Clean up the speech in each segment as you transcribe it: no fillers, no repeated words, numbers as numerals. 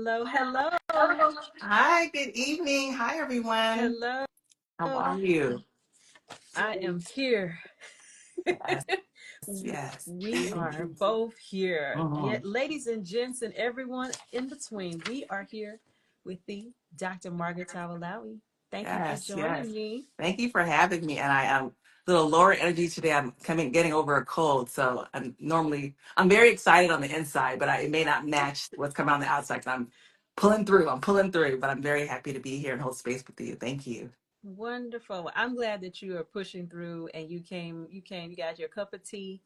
Hello, hello, Hi, good evening. Hi, everyone. hello. How are you? I am here. Yes, yes. We are both here. Mhm. Yet, ladies and gents, and everyone in between, we are here with the Dr. Margaret Towolawi. Thank you for Yes, yes. joining me. Thank you for having me. And I am a little lower energy today. I'm getting over a cold. So I'm very excited on the inside, but it may not match what's coming on the outside. 'Cause I'm pulling through. I'm pulling through, but I'm very happy to be here and hold space with you. Thank you. Wonderful. I'm glad that you are pushing through and you got your cup of tea.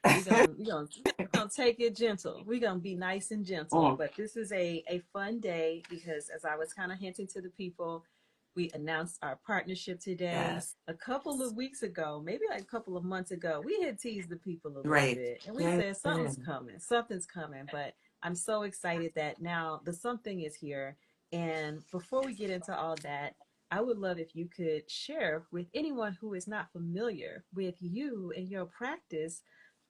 We're gonna take it gentle. We're gonna be nice and gentle. Mm, But this is a fun day because as I was kind of hinting to the people, we announced our partnership today. yes. A couple of weeks ago, maybe like a couple of months ago, we had teased the people a little Right. bit and we Yeah. said something's coming. But I'm so excited that now the something is here. And before we get into all that, I would love if you could share with anyone who is not familiar with you and your practice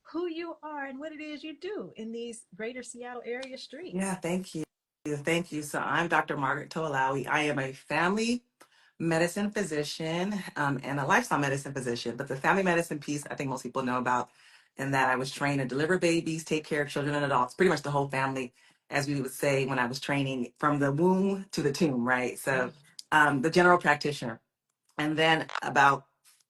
who you are and what it is you do in these greater Seattle area Yeah, streets. thank you. Thank you. So I'm Dr. Margaret Towolawi. I am a family medicine physician and a lifestyle medicine physician. But the family medicine piece, I think most people know about, in that I was trained to deliver babies, take care of children and adults, pretty much the whole family, as we would say when I was training from the womb to the tomb, right? So the general practitioner. And then about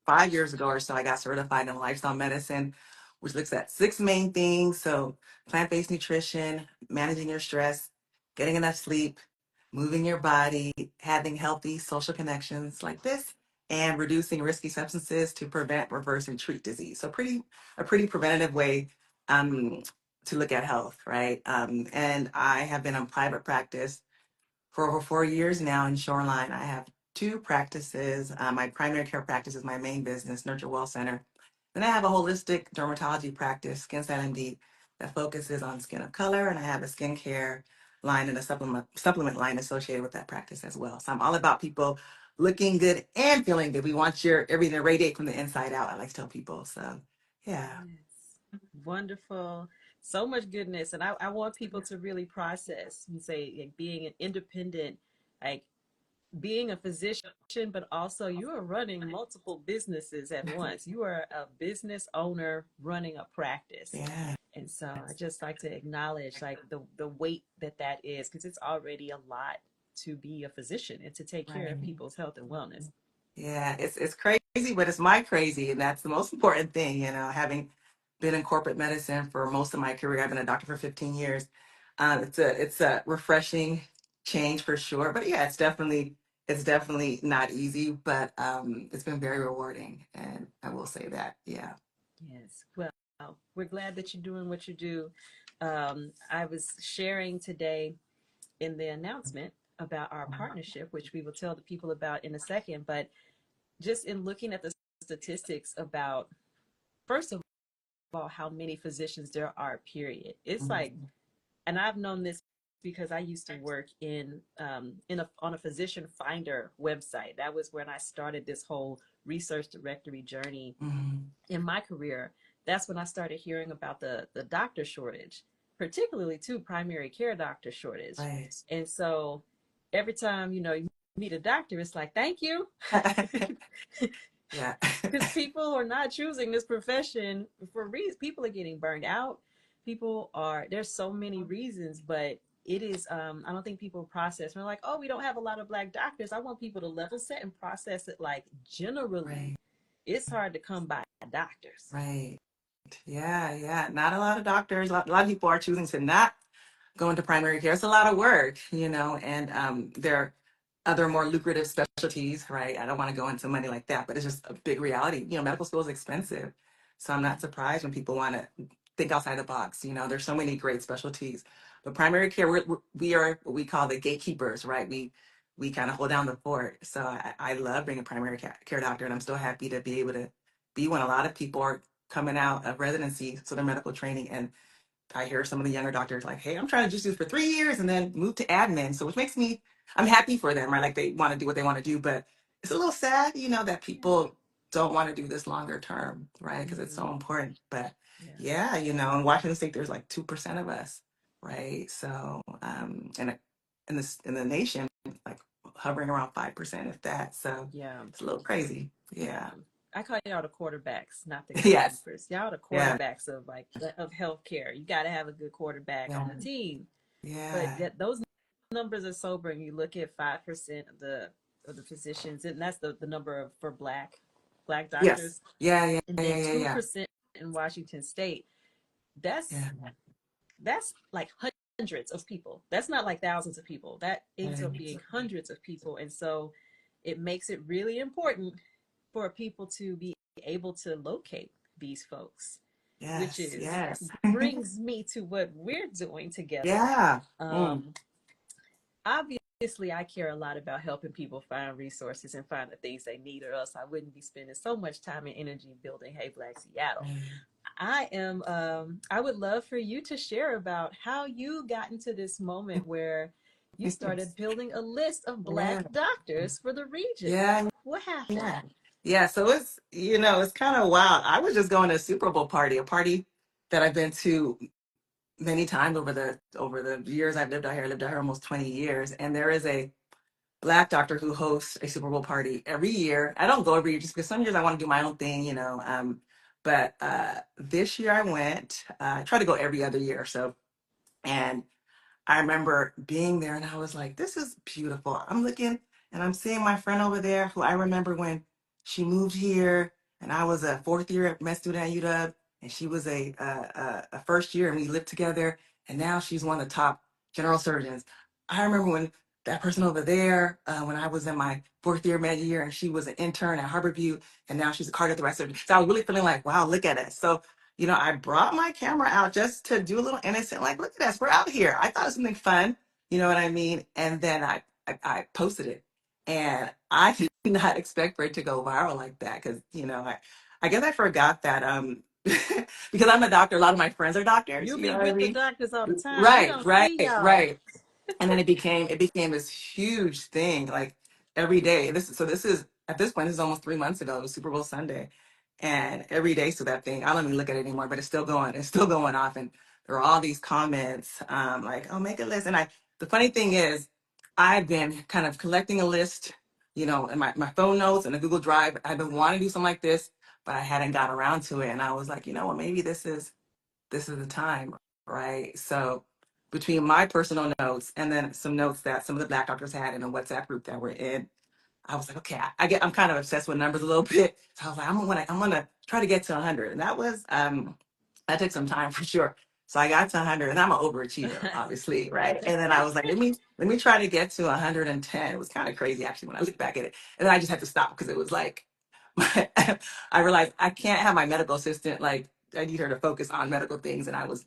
5 years ago or so, I got certified in lifestyle medicine, which looks at six main things. So plant-based nutrition, managing your stress, getting enough sleep, moving your body, having healthy social connections like this, and reducing risky substances to prevent, reverse, and treat disease. So a pretty preventative way um, to look at health, right? And I have been in private practice for over 4 years now in Shoreline. I have two practices. My primary care practice is my main business, Nurture Well Center. Then I have a holistic dermatology practice, Skin Set MD, that focuses on skin of color, and I have a skincare line and a supplement line associated with that practice as well. So I'm all about people looking good and feeling good. We want your everything to radiate from the inside out. I like to tell people. So yeah. Yes. Wonderful. So much goodness. And I want people to really process and say like, being an independent, like being a physician, but also you are running multiple businesses at once. You are a business owner running a practice. Yeah. And so I just like to acknowledge like the weight that is because it's already a lot to be a physician and to take care Right. of people's health and wellness. Yeah, it's crazy, but it's my crazy, and that's the most important thing, having been in corporate medicine for most of my career. I've been a doctor for 15 years. It's a refreshing change for sure. But yeah, it's definitely not easy, but it's been very rewarding, and I will say that. Yeah. Yes. Well, we're glad that you're doing what you do. I was sharing today in the announcement about our partnership, which we will tell the people about in a second, but just in looking at the statistics about, first of all, how many physicians there are, period. It's like, Mhm. and I've known this because I used to work on a physician finder website. That was when I started this whole research directory journey Mhm. in my career. That's when I started hearing about the doctor shortage, particularly too primary care doctor shortage. Right. And so every time you meet a doctor, it's like thank you, Yeah. because people are not choosing this profession for reasons. People are getting burned out. People are there's so many reasons, but it is I don't think people process. We're like, oh, we don't have a lot of black doctors. I want people to level set and process it like generally Right. it's hard to come by doctors. Right. Yeah, yeah. Not a lot of doctors. A lot of people are choosing to not go into primary care. It's a lot of work, and there are other more lucrative specialties, right? I don't want to go into money like that, but it's just a big reality. Medical school is expensive. So I'm not surprised when people want to think outside the box. There's so many great specialties. But primary care, we are what we call the gatekeepers, right? We kind of hold down the fort. So I love being a primary care doctor, and I'm still happy to be able to be one. A lot of people are coming out of residency, so their medical training, and I hear some of the younger doctors like, hey, I'm trying to just do this for 3 years and then move to admin. So which makes me, I'm happy for them, right? Like they want to do what they want to do, but it's a little sad, that people don't want to do this longer term, right? Because it's so Mm-hmm. important. But Yeah. yeah, in Washington State, there's like 2% of us, right? So, and in the nation, like hovering around 5%, if that. So Yeah. it's a little crazy. Yeah. Yeah. I call y'all the quarterbacks, not the Yes. gatekeepers. Y'all the Yeah. quarterbacks of of healthcare. You got to have a good quarterback Yeah. on the team. But Yeah. yet those numbers are sobering. You look at 5% of the physicians, and that's the number of, for black Yes. doctors, Yeah. Yeah. and Yeah. then Yeah. Yeah. 2% in Washington State. That's Yeah. that's like hundreds of people. That's not like thousands of people. That ends up Right. being hundreds of people, and so it makes it really important for people to be able to locate these folks, which Yes. is Yes. brings me to what we're doing together. Yeah. Mm. Um, Obviously, I care a lot about helping people find resources and find the things they need, or else I wouldn't be spending so much time and energy building Hey Black Seattle. Right. I would love for you to share about how you got into this moment where you started building a list of Yeah. Black doctors for the region. Yeah. What happened? Yeah. Yeah. So it's, it's kind of wild. I was just going to a Super Bowl party, a party that I've been to many times over the years I've lived out here. I lived out here almost 20 years. And there is a Black doctor who hosts a Super Bowl party every year. I don't go every year just because some years I want to do my own thing, but this year I went. I try to go every other year or so. And I remember being there and I was like, this is beautiful. I'm looking and I'm seeing my friend over there who I remember when she moved here and I was a fourth year med student at UW and she was a first year and we lived together and now she's one of the top general surgeons. I remember when that person over there, when I was in my fourth year med year and she was an intern at Harborview and now she's a cardiothoracic surgeon. So I was really feeling like, wow, look at us. So I brought my camera out just to do a little innocent, like, look at us, we're out here. I thought it was something fun, you know what I mean? And then I posted it. And I did not expect for it to go viral like that because, I guess I forgot that because I'm a doctor, a lot of my friends are doctors, You'll you know be what I with the mean? doctors all the time. We Right, don't see right, y'all. right. And then it became this huge thing, like every day. This is at this point, this is almost 3 months ago. It was Super Bowl Sunday, and every day, so that thing, I don't even look at it anymore, but it's still going. It's still going off, and there are all these comments, like, "Oh, make a list." And the funny thing is, I've been kind of collecting a list, in my phone notes and a Google Drive. I've been wanting to do something like this, but I hadn't got around to it. And I was like, maybe this is the time, right? So between my personal notes and then some notes that some of the Black doctors had in a WhatsApp group that we're in, I was like, okay, I'm kind of obsessed with numbers a little bit. So I was like, I'm gonna try to get to 100, and that took some time for sure. So I got to 100, and I'm an overachiever, obviously, right? And then I was like, let me try to get to 110. It was kind of crazy actually when I look back at it, and then I just had to stop because it was like, I realized I can't have my medical assistant like. I need her to focus on medical things, and I was,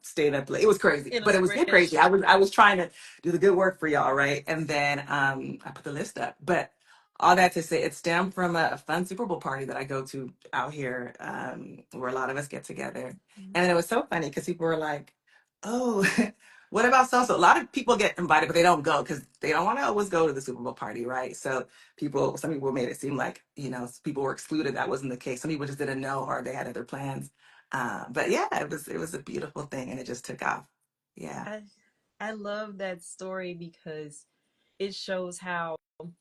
staying up late. It was crazy, In a but it was good crazy. spreadsheet. I was trying to do the good work for y'all, right? And then I put the list up, but all that to say, it stemmed from a fun Super Bowl party that I go to out here, where a lot of us get together. And then it was so funny because people were like, "Oh, what about so?" So a lot of people get invited, but they don't go because they don't want to always go to the Super Bowl party, right? So some people made it seem like people were excluded. That wasn't the case. Some people just didn't know or they had other plans. But yeah, it was a beautiful thing, and it just took off. Yeah. I I love that story because it shows how,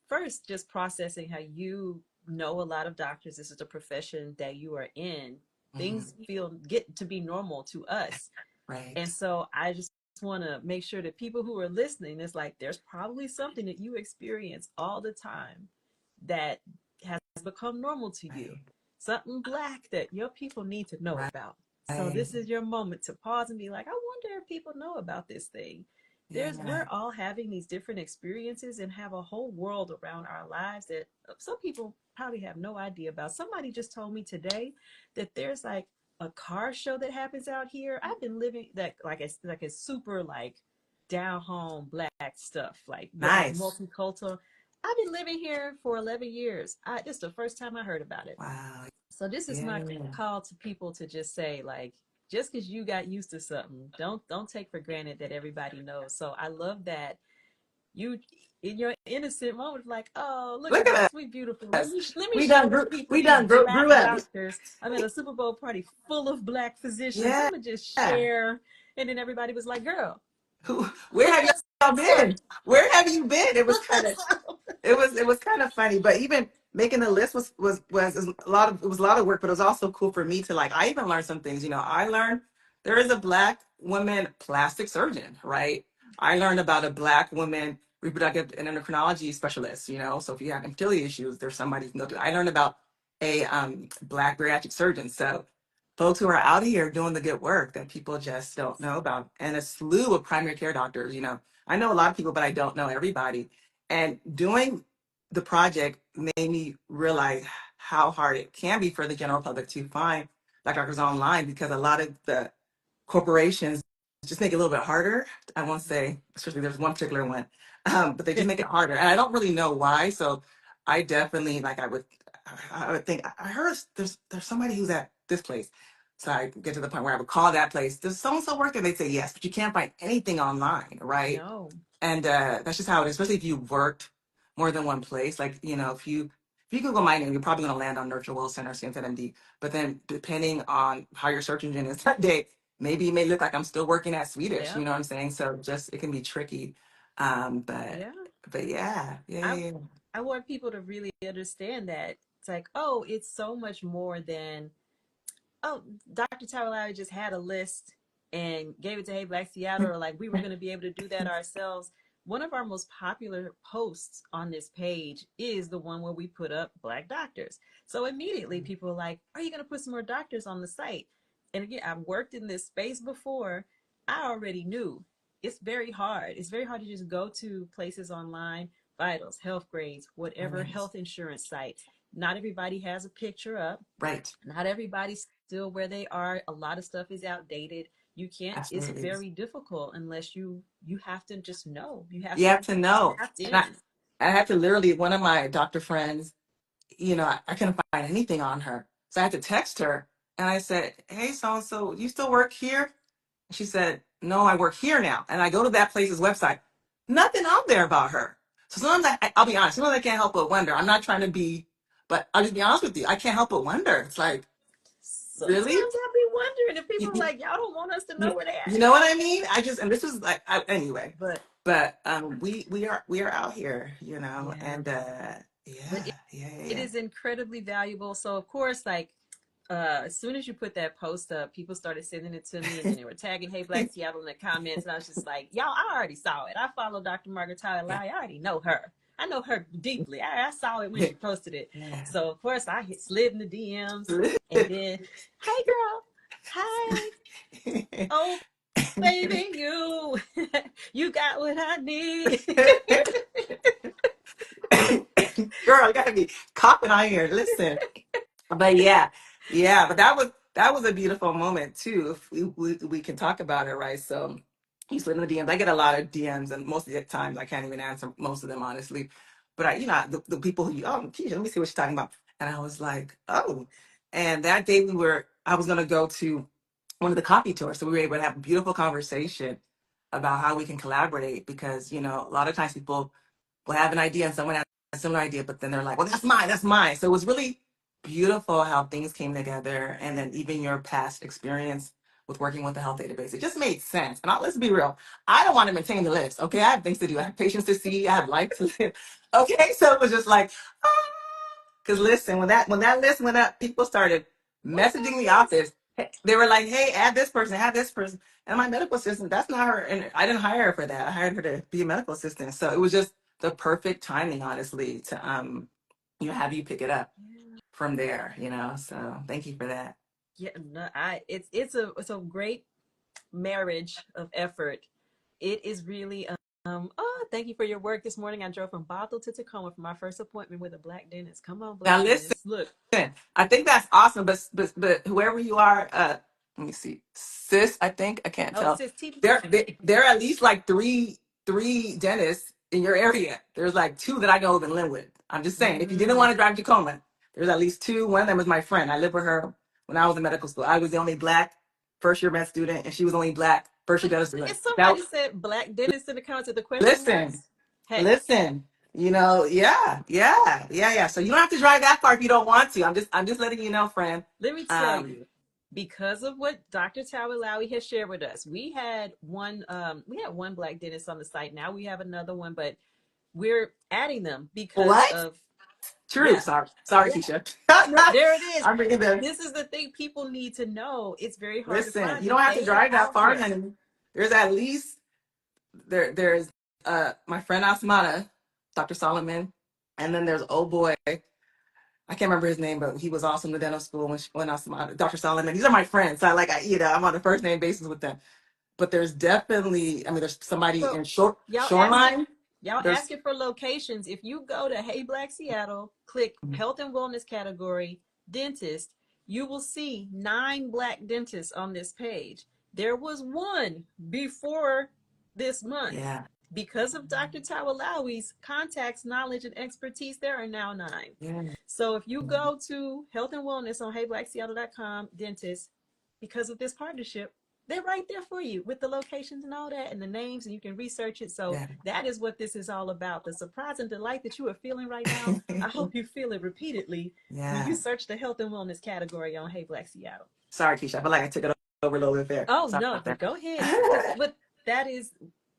first, just processing how you know a lot of doctors. This is a profession that you are in. Things Mhm. get to be normal to us. And Right. so I just want to make sure that people who are listening, it's like there's probably something that you experience all the time that has become normal to you. Right. Something Black that your people need to know Right. about. So this is your moment to pause and be like, I wonder if people know about this thing. We're Yeah. all having these different experiences and have a whole world around our lives that some people probably have no idea about. Somebody just told me today that there's like a car show that happens out here. I've been living that like a super like down home Black stuff, like Nice. multicultural. I've been living here for 11 years. This is the first time I heard about it. Wow. So this is my Yeah. call to people to just say, like, just because you got used to something, don't take for granted that everybody knows. So I love that you, in your innocent moment, like, oh, look Look at at us, we beautiful. Let us. me let me We show done these grew. people We these done grew Black up. doctors. I'm at a Super Bowl party full of Black physicians. Yeah. I'm gonna just share, and then everybody was like, girl, Who? Where look have us y'all been? Where have you been? So, It was kind of funny, but even making the list was a lot of, it was a lot of work, but it was also cool for me to like, I even learned some things. You know, I learned there is a Black woman plastic surgeon, right? I learned about a Black woman reproductive and endocrinology specialist, you know, so if you have infertility issues, there's somebody you can go to. I learned about a Black bariatric surgeon. So folks who are out here doing the good work that people just don't know about, and a slew of primary care doctors. You know, I know a lot of people, but I don't know everybody. And doing the project made me realize how hard it can be for the general public to find Black doctors online, because a lot of the corporations just make it a little bit harder. I won't say, especially there's one particular one, but they just make it harder. And I don't really know why. So I definitely, like, I would think, I heard there's somebody who's at this place. So I get to the point where I would call that place. Does so and so work there? They'd say yes, but you can't find anything online, right? no. And that's just how it is, especially if you've worked more than one place. Like, you know, if you Google my name, you're probably going to land on Nurture Will Center, CNCMD. But then depending on how your search engine is that day, maybe it may look like I'm still working at Swedish. Yeah. You know what I'm saying? So just, it can be tricky. But Yeah. yeah, I yeah. I want people to really understand that it's like, oh, it's so much more than, oh, Dr. Towolawi just had a list and gave it to Hey Black Seattle, or like we were going to be able to do that ourselves. One of our most popular posts on this page is the one where we put up Black doctors. So immediately people are like, are you going to put some more doctors on the site? And again, I've worked in this space before. I already knew it's very hard. It's very hard to just go to places online, Vitals, Health Grades, whatever Right. health insurance site. Not everybody has a picture up. Right. Not everybody's still where they are. A lot of stuff is outdated. You can't, it's Absolutely. very difficult unless you have to just know. You have You to have to know. tap And in. I had to literally, one of my doctor friends, you know, I couldn't find anything on her. So I had to text her and I said, hey, so and so, you still work here? And she said, no, I work here now. And I go to that place's website. Nothing on there about her. So sometimes I'll be honest, sometimes I can't help but wonder. I'm not trying to be, but I'll just be honest with you. I can't help but wonder. It's like, Sometimes really? I'll be wondering if people You, are you, like, y'all don't want us to know you, where they you at. know what I mean? I just, and this was like, anyway, But but we are out here, you know, yeah, and but it yeah. is incredibly valuable. So of course, like as soon as you put that post up, people started sending it to me, and then they were tagging Hey Black Seattle in the comments, and I was just like, y'all, I already saw it. I follow Dr. Margaret Yeah. Towolawi. I already know her. I know her deeply. I saw it when she posted it. Yeah. So of course I slid in the DMs, and then, hey girl, hi, oh baby, you got what I need. Girl, you gotta be coughing on here. Listen. But yeah, but that was a beautiful moment too. If we can talk about it, right? So you slid in the DMs. I get a lot of DMs, and most of the times I can't even answer most of them honestly. But I, you know, the people who, oh, Keisha, let me see what she's talking about. And I was like, oh. And that day I was gonna go to one of the coffee tours, so we were able to have a beautiful conversation about how we can collaborate, because you know a lot of times people will have an idea and someone has a similar idea, but then they're like, well, that's mine. So it was really beautiful how things came together. And then even your past experience with working with the health database, it just made sense. And let's be real, I don't want to maintain the list. Okay. I have things to do. I have patients to see. I have life to live. Okay. So it was just like, because listen, when that list went up, people started What's messaging that the list? office. They were like, "Hey, add this person, add this person." And my medical assistant, that's not her. And I didn't hire her for that. I hired her to be a medical assistant. So it was just the perfect timing, honestly, to you know, have you pick it up from there. You know, so thank you for that. Yeah, no, it's a great marriage of effort. It is really oh, thank you for your work this morning. I drove from Bothell to Tacoma for my first appointment with a Black dentist. Come on, Now Black listen. dentist. Look. I think that's awesome, but whoever you are, let me see, sis. I think I can't Oh, tell. sis T. There are at least like three dentists in your area. There's like two that I know of in Linwood. I'm just saying, if you didn't Mm. want to drive to Tacoma, there's at least two. One of them was my friend. I lived with her when I was in medical school. I was the only Black first year med student, and she was the only Black first year dental student. If That somebody said Black dentist in the comments with the question listen, marks, hey, listen. You know, yeah. So you don't have to drive that far if you don't want to. I'm just letting you know, friend. let me tell Um, you. because of what Dr. Towolawi has shared with us. We had one black dentist on the site. Now we have another one, but we're adding them because What? of, True. yeah, Sorry, yeah. Keisha. No, there it is. I'm bringing them. This is the thing people need to know. It's very hard to Listen, find, you but don't have to they are drive that out far, there. honey. There's at least there's my friend Asmata, Dr. Solomon, and then there's oh boy, I can't remember his name, but he was also in the dental school when Asmata, Dr. Solomon. These are my friends, so I'm on a first name basis with them. But there's definitely, I mean, there's somebody So in y'all asking Shoreline. y'all There's asking for locations. If you go to Hey Black Seattle, click health and wellness category, dentist, you will see 9 black dentists on this page. There was one before this month. yeah, Because of Dr. Tawalawi's contacts, knowledge, and expertise, there are now 9. yeah, So if you go to health and wellness on heyblackseattle.com, dentist, because of this partnership, they're right there for you with the locations and all that and the names, and you can research it. So yeah. that is what this is all about. The surprise and delight that you are feeling right now, I hope you feel it repeatedly when you Yeah. search the health and wellness category on Hey Black Seattle. Sorry, Keisha. I feel like I took it over a little bit there. Oh Sorry no, about but that. go ahead. But that is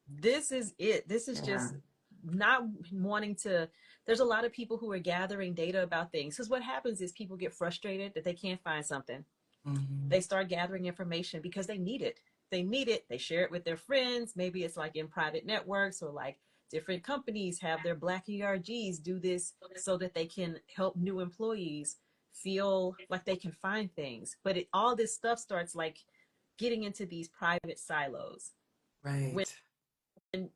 this is it. This is Yeah. just not wanting to. There's a lot of people who are gathering data about things because what happens is people get frustrated that they can't find something. Hmm. They start gathering information because they need it. They need it. They share it with their friends. Maybe it's like in private networks, or like different companies have their black ERGs do this so that they can help new employees feel like they can find things. But all this stuff starts like getting into these private silos. When Right.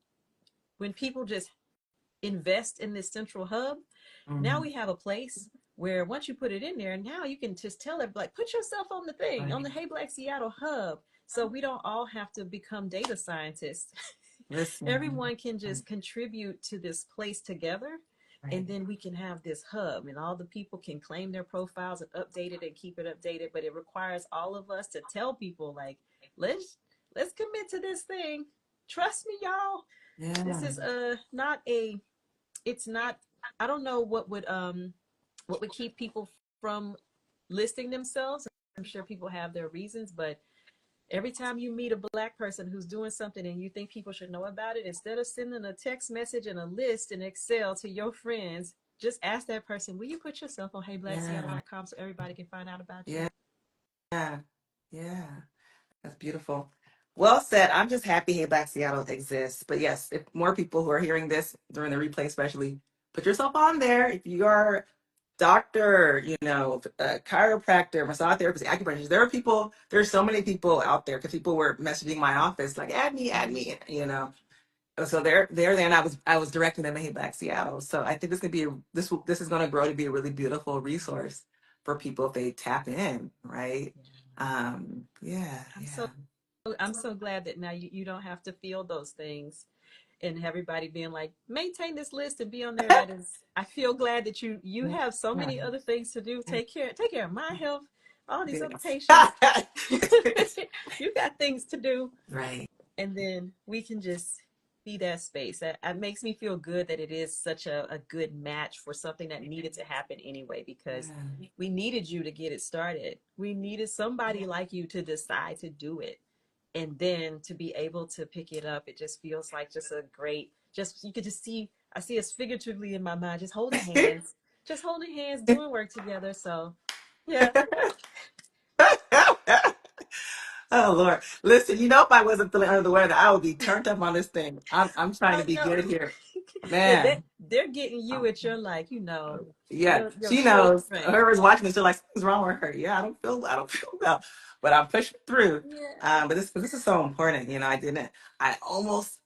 when people just invest in this central hub, now Hmm. we have a place where once you put it in there, now you can just tell it, like, put yourself on the thing, on Right. the Hey Black Seattle hub. So we don't all have to become data scientists. Listen. Everyone can just contribute to this place together. And Right. then we can have this hub, and all the people can claim their profiles and update it and keep it updated. But it requires all of us to tell people, like, let's commit to this thing. Trust me, y'all. This Yeah. is not a it's not I don't know what would keep people from listing themselves. I'm sure people have their reasons, but every time you meet a black person who's doing something and you think people should know about it, instead of sending a text message and a list in Excel to your friends, just ask that person, will you put yourself on Yeah. heyblackseattle.com so everybody can find out about you? Yeah. Yeah. Yeah. That's beautiful. Well said. I'm just happy Hey Black Seattle exists. But yes, if more people who are hearing this during the replay, especially, put yourself on there. If you are doctor, a chiropractor, massage therapist, acupuncturist, there's so many people out there because people were messaging my office like, add me. So they're there, and I was directing them to Hey Black Seattle. So I think this is going to grow to be a really beautiful resource for people if they tap in, right? Yeah, I'm so yeah. I'm so glad that now you don't have to feel those things and everybody being like, maintain this list and be on there. That is, I feel glad that you have so Yeah. many other things to do. Take care of my health, all these other Yes. patients. You got things to do, Right. and then we can just be that space. That makes me feel good that it is such a good match for something that needed to happen anyway, because Yeah. we needed you to get it started. We needed somebody like you to decide to do it, and then to be able to pick it up. It just feels like just a great, just you could just see, I see us figuratively in my mind, just holding hands doing work together. So yeah. Oh Lord. Listen, if I wasn't feeling under the weather, I would be turned up on this thing. I'm trying to I be know. good here. Yeah, they, Man. they're getting you at your, like, Yeah, your she shoulder knows. strength. Whoever's watching this, they're like, something's wrong with her. Yeah, I don't feel well, but I'm pushing through. Yeah. But this is so important. I almost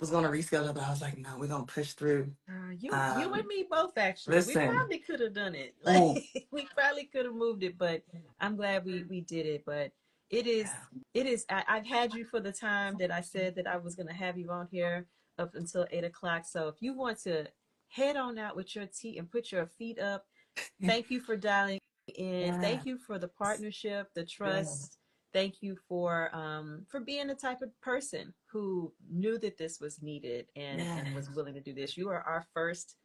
was going to reschedule, but I was like, no, we're going to push through. You and Um, me both, actually. We listen, probably could have done it. Like, oh, we probably could have moved it, but I'm glad we did it. But it is yeah, I've had you for the time that I said that I was going to have you on here up until 8 o'clock. So if you want to head on out with your tea and put your feet up, thank you for dialing in. yeah, Thank you for the partnership, the yeah, trust. Thank you for being the type of person who knew that this was needed and yeah, was willing to do this. You are our first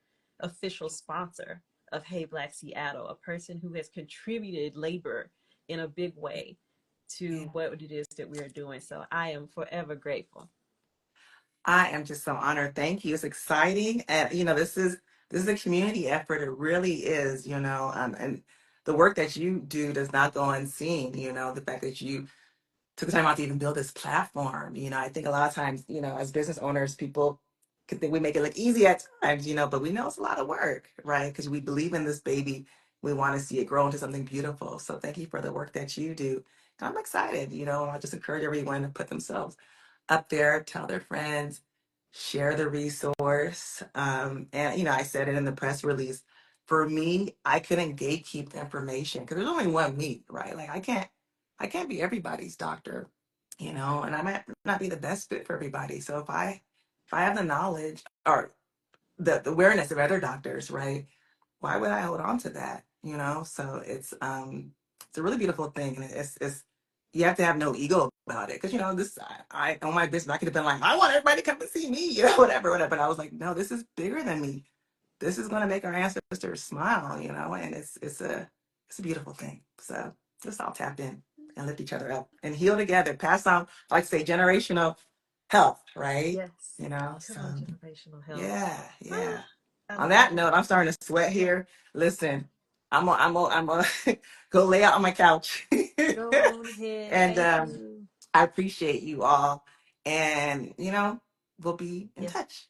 official sponsor of Hey Black Seattle, a person who has contributed labor in a big way. to what it is that we are doing. So I am forever grateful. I am just so honored. Thank you. It's exciting, and this is a community effort. It really is. And the work that you do does not go unseen. The fact that you took the time out to even build this platform. I think a lot of times, as business owners, people could think we make it look easy at times. But we know it's a lot of work, right? Because we believe in this baby. We want to see it grow into something beautiful. So thank you for the work that you do. I'm excited. I just encourage everyone to put themselves up there, tell their friends, share the resource. And I said it in the press release. For me, I couldn't gatekeep the information because there's only one me, right? Like I can't be everybody's doctor, and I might not be the best fit for everybody. So if I have the knowledge or the awareness of other doctors, right? Why would I hold on to that? So it's a really beautiful thing, and it's you have to have no ego about it because this I on my business I could have been like I want everybody to come and see me, whatever. But I was like, no, this is bigger than me. This is going to make our ancestors smile, and it's a beautiful thing. So let's all tap in and lift each other up and heal together. Pass on, like I say, generational health, right? Yes. So Come on, generational health. yeah. I On love that it. note, I'm starting to sweat here. Listen, I'm gonna go lay out on my couch, Go on ahead. and Thank you. I appreciate you all, and we'll be in Yes, touch.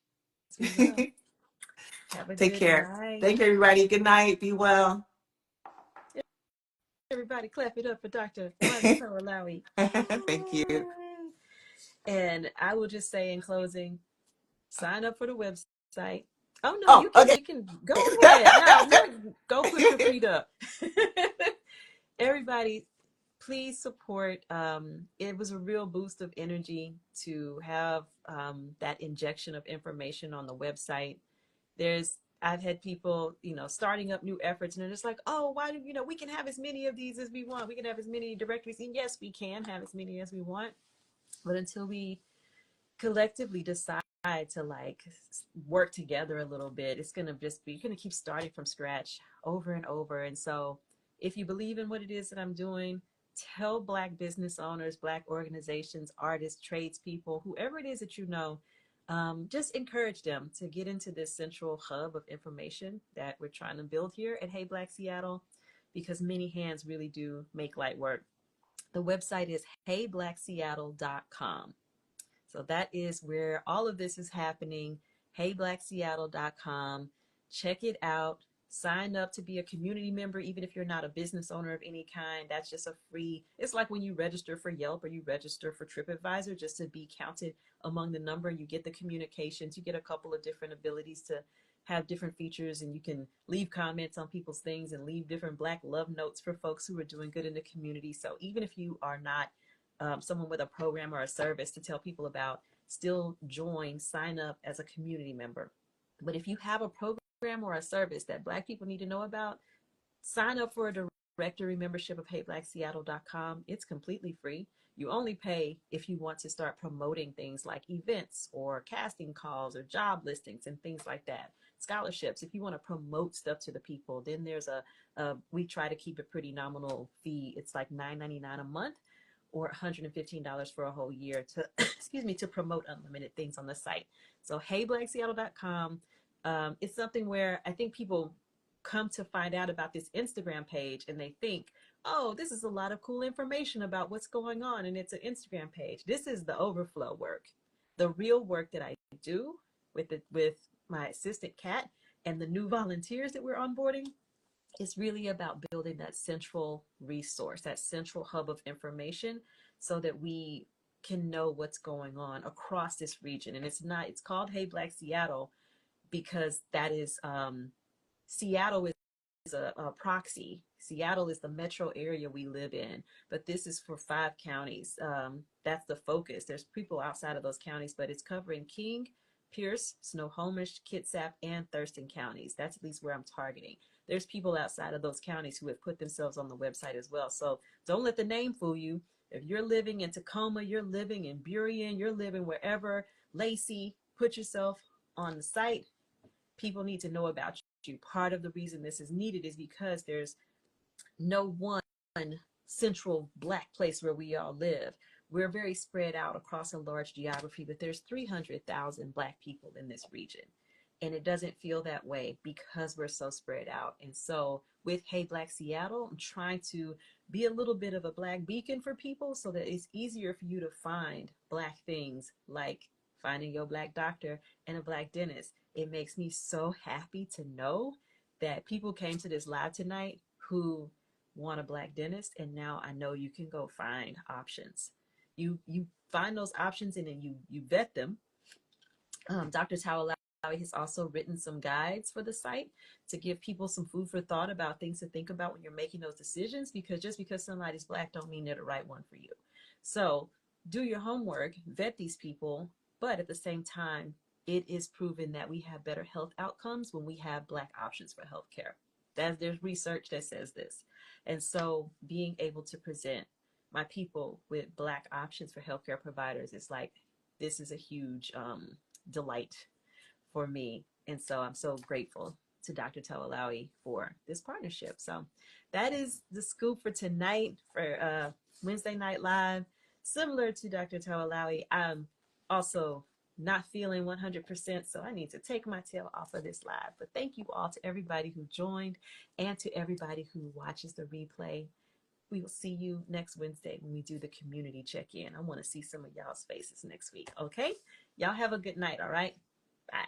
we will. Have a Take good care. night. Thank you, everybody. Good night. Be well. Everybody clap it up for Dr. Margaret Towolawi. Thank you. And I will just say in closing, sign up for the website. Oh no, Oh, okay. you can go ahead. No, go put your feet up. Everybody, please support. It was a real boost of energy to have that injection of information on the website. I've had people, starting up new efforts, and they're just like, oh, why do we can have as many of these as we want. We can have as many directories, and yes, we can have as many as we want. But until we collectively decide to work together a little bit, it's gonna just be you're gonna keep starting from scratch over and over. And so if you believe in what it is that I'm doing, tell Black business owners, Black organizations, artists, tradespeople, whoever it is that just encourage them to get into this central hub of information that we're trying to build here at Hey Black Seattle, because many hands really do make light work. The website is heyblackseattle.com. So that is where all of this is happening. Heyblackseattle.com. Check it out. Sign up to be a community member, even if you're not a business owner of any kind. That's just a free, it's like when you register for Yelp or you register for TripAdvisor, just to be counted among the number. You get the communications, you get a couple of different abilities to have different features, and you can leave comments on people's things and leave different Black love notes for folks who are doing good in the community. So even if you are not someone with a program or a service to tell people about, still sign up as a community member. But if you have a program or a service that Black people need to know about, sign up for a directory membership of heyblackseattle.com. It's completely free. You only pay if you want to start promoting things like events or casting calls or job listings and things like that. Scholarships. If you want to promote stuff to the people, then there's we try to keep a pretty nominal fee. It's like $9.99 a month or $115 for a whole year to excuse me, to promote unlimited things on the site. So heyblackseattle.com. It's something where I think people come to find out about this Instagram page and they think, oh, this is a lot of cool information about what's going on, and it's an Instagram page. This is the overflow work. The real work that I do with my assistant Kat and the new volunteers that we're onboarding, it's really about building that central resource, that central hub of information, so that we can know what's going on across this region. And it's called Hey Black Seattle because that is, Seattle is a proxy. Seattle is the metro area we live in, but this is for 5 counties. That's the focus. There's people outside of those counties, but it's covering King, Pierce, Snohomish, Kitsap, and Thurston counties. That's at least where I'm targeting. There's people outside of those counties who have put themselves on the website as well. So don't let the name fool you. If you're living in Tacoma, you're living in Burien, you're living wherever, Lacey, put yourself on the site. People need to know about you. Part of the reason this is needed is because there's no one central black place where we all live. We're very spread out across a large geography, but there's 300,000 black people in this region. And it doesn't feel that way because we're so spread out. And so with Hey Black Seattle, I'm trying to be a little bit of a black beacon for people so that it's easier for you to find black things like finding your black doctor and a black dentist. It makes me so happy to know that people came to this live tonight who want a black dentist, and now I know you can go find options. You find those options and then you vet them. Dr. Towolawi has also written some guides for the site to give people some food for thought about things to think about when you're making those decisions, because just because somebody's black don't mean they're the right one for you. So do your homework, vet these people, but at the same time, it is proven that we have better health outcomes when we have black options for healthcare. There's research that says this. And so being able to present my people with black options for healthcare providers is like, this is a huge delight for me. And so I'm so grateful to Dr. Towolawi for this partnership. So that is the scoop for tonight for Wednesday Night Live. Similar to Dr. Towolawi, I'm also not feeling 100%, so I need to take my tail off of this live. But thank you all to everybody who joined and to everybody who watches the replay. We will see you next Wednesday when we do the community check-in. I want to see some of y'all's faces next week, okay? Y'all have a good night, all right? Bye.